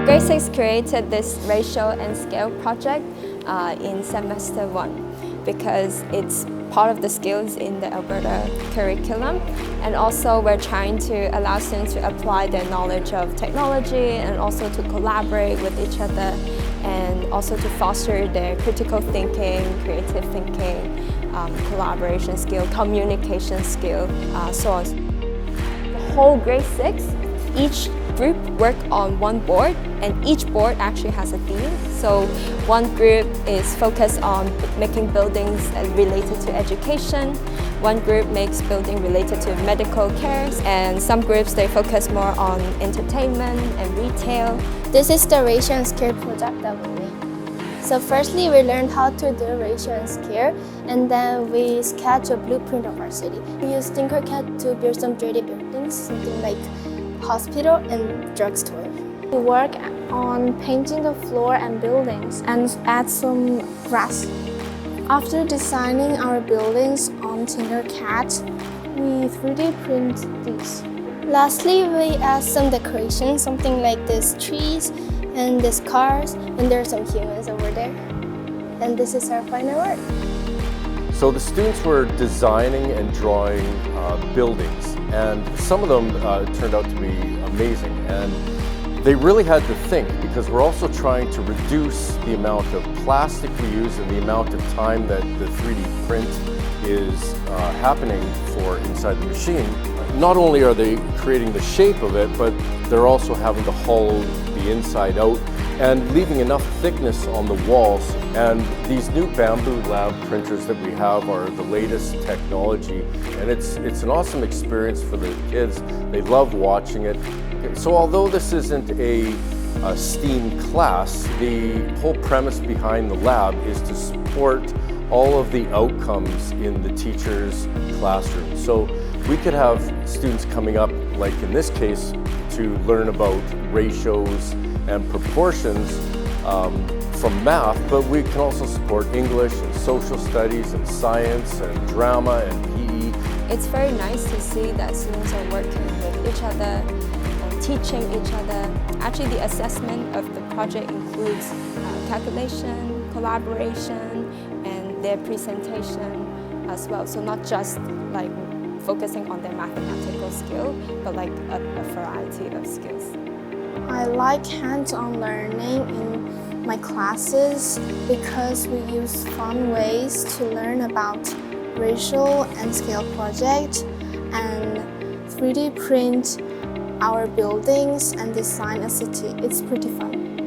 Grade 6 created this ratio and scale project in semester 1 because it's part of the skills in the Alberta Curriculum, and also we're trying to allow students to apply their knowledge of technology and also to collaborate with each other, and also to foster their critical thinking, creative thinking, collaboration skill, communication skill, so on. The whole grade 6, each group work on one board, and each board actually has a theme. So one group is focused on making buildings related to education, one group makes building related to medical care, and some groups they focus more on entertainment and retail. This is the ratio and scale project that we made. So firstly, we learned how to do ratio and scale, and then we sketch a blueprint of our city. We use TinkerCAD to build some 3D buildings, something like hospital and drugstore. We work on painting the floor and buildings and add some grass. After designing our buildings on TinkerCAD, we 3D print these. Lastly, we add some decoration, something like these trees and these cars, and there are some humans over there. And this is our final work. So the students were designing and drawing buildings, and some of them turned out to be amazing. And they really had to think, because we're also trying to reduce the amount of plastic we use and the amount of time that the 3D print is happening for inside the machine. Not only are they creating the shape of it, but they're also having to hollow the inside out and leaving enough thickness on the walls. And these new Bamboo Lab printers that we have are the latest technology, and it's an awesome experience for the kids. They love watching it. So although this isn't a STEAM class, the whole premise behind the lab is to support all of the outcomes in the teacher's classroom. So we could have students coming up, like in this case, to learn about ratios and proportions from math, but we can also support English and social studies and science and drama and PE. It's very nice to see that students are working with each other and teaching each other. Actually, the assessment of the project includes calculation, collaboration, and their presentation as well. So not just like focusing on their mathematical skill, but like a variety of skills. I like hands-on learning in my classes because we use fun ways to learn about ratio and scale project and 3D print our buildings and design a city. It's pretty fun.